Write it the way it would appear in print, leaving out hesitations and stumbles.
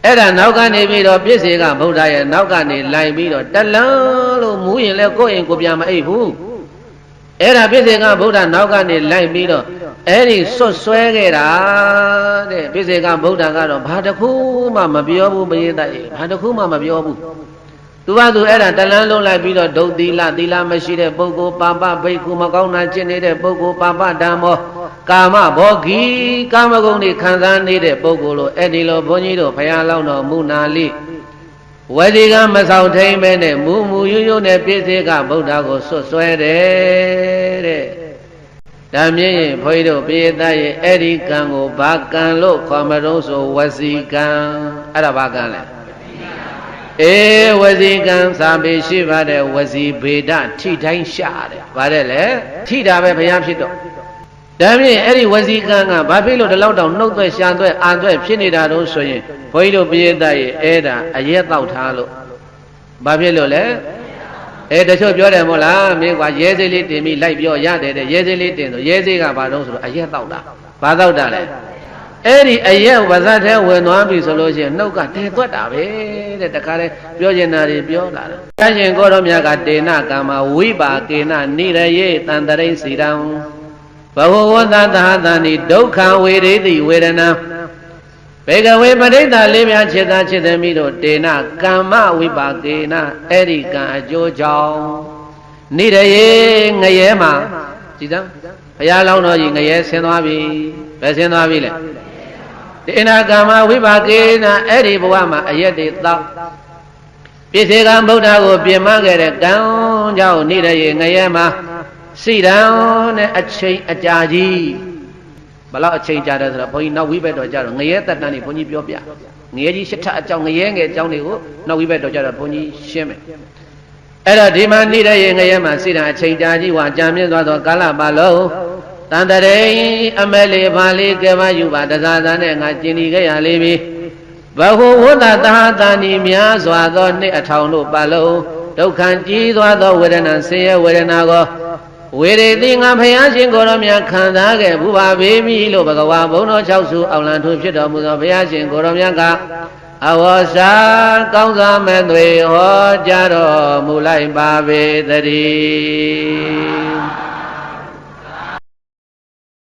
အဲ့ဒါနောက်ကနေပြီးတော့ပြည့်စေကဗုဒ္ဓရဲ့နောက်ကနေလိုက်ပြီးတော့တလန်းလို့မူးရင်လည်းကိုယ့်ရင်ကိုပြန်မအိပ်ဘူးအဲ့ဒါပြည့်စေကဗုဒ္ဓနောက်ကနေလိုက်ပြီးတော့အဲ့ဒီဆွတ်ဆွဲခဲ့တာတဲ့ပြည့်စေကဗုဒ္ဓကတော့ဘာတစ်ခုမှမပြောဘူးပရိသတ်ရေဘာတစ်ခုမှမပြောဘူးသူကသူအဲ့ဒါတလန်းလုံးလိုက်ပြီးတော့ဒုတ်သီလမရှိတဲ့ပုဂ္ဂိုလ်ပါပဘိက္ခုမကောင်းတာကျင့်နေတဲ့ပုဂ္ဂိုလ်ပါပဓမ္မောကာမဘောဂီကာမဂုဏ်တွေခံစားနေတဲ့ပုဂ္ဂိုလ်လို့အဲ့ဒီလိုဘုန်းကြီးတို့ဘုရားလောင်းတော်မူနာလိဝစီကမဆောင်ထိန်ပဲနဲ့မူရိုးနဲ့ပြည့်စေကဗုဒ္ဓကိုဆွတ်ဆွဲတယ်တဲ့ဒါမြင်ရင်ဘုန်းကြီးတို့ပိယသရဲ့အဲ့ဒီကံကိုဘာကံလို့ခေါ်မလို့ဆိုဝစီကံအဲ့ဒါဘာကံလဲဝစီကံစာပေရှိပါတယ်ဝစီဗေဒထိတိုင်းရှာတယ်ဗါတဲ့လေထိတာပဲဘုရားဖြစ်တော့ဒါဖြင့်အဲ့ဒီဝစီကံကဘာဖြစ်လို့ဒီလောက်တောင်နှုတ်သွဲရှာသွဲအာသွဲဖြစ်နေတာတော့ဆိုရင်ဘုန်းကြီးတို့ပိယသရဲ့အဲ့ဒါအရက်တောက်ထားလို့ဘာဖြစ်လို့လဲတချို့ပြောတယ်မို့လားမင်းကွာရဲစေးလေးတင်ပြီးလိုက်ပြောရတယ်တဲ့ရဲစေးလေးတင်ဆိုရဲစေးကဘာတော့ဆိုတော့အရက်တောက်တာဘာတောက်တာလဲအဲ့ဒီအရက်ဝဇတ်ထဲဝင်သွားပြီဆိုလို့ရှိရင်နှုတ်ကတဲသွက်တာပဲတဲ့တခါလဲပြောကျင်တာတွေပြောလာတယ်။ဘုရားရှင်ကိုတော်မြတ်ကတေနကမ္မဝိပါကေနနိရယေတန်တရိစီတံဘဝဝတ္တသဟတနိဒုက္ခဝေရိတိဝေဒနာဘေကဝေပရိသလေးများခြေသားခြေသမီးတို့တေနကမ္မဝိပါကေနအဲ့ဒီကံအကျိုးကြောင့်နိရယေငရဲမှာကြည်စမ်းဘုရားလောင်းတော်ကြီးငရဲဆင်းသွားပြီဘယ်ဆင်းသွားပြီလဲတေနကမ္မဝိပါကေနအဲ့ဒီဘဝမှာအရက်တွေတောက်ပြည့်စေကဗုဒ္ဓကိုပြင်မခဲ့တဲ့ကံကြောင့်နိရယေငရဲမှာစိတံနဲ့အချိန်အကြာကြီးဘလောက်အချိန်ကြာတယ်ဆိုတော့ဘုန်းကြီးနောက်ဝိဘက်တော်ကြတော့ငရဲတက်တန်းနေဘုန်းကြီးပြောပြငရဲကြီးရှစ်ထအကြောင်းငရဲငယ်အကြောင်းတွေကိုနောက်ဝိဘက်တော်ကြတော့ဘုန်းကြီးရှင်းမယ်အဲ့တော့ဒီမှာနိရယေငရဲမှာစိတံအချိန်ကြာကြီးဝါကြာမြင့်သွားသောကာလပါလုံးတန်တရိအမဲလေးပါလေးကဲမယူပါတစားသားနဲ့ငါကျင်ဒီခဲ့ရလိမ့်မည်ဘဟုဝတ္တသဟတာနိများစွာသောနှစ်အထောင်တို့ပါလုံးဒုက္ခကြီးသွားသောဝေဒနာဆင်းရဲဝေဒနာကိုဝေရတိငါဖယားရှင်ကိုရောမြတ်ခံစားခဲ့ဘူးပါပေမည်လို့ဘဂဝါဘုံတော်၆စုအောင်လံထိုးဖြစ်တော်မူသောဘုရားရှင်ကိုရောမြတ်ကအဝေါ်စာကောင်းစွာမဲ့သွေဟောကြားတော်မူလိုက်ပါပေတည်း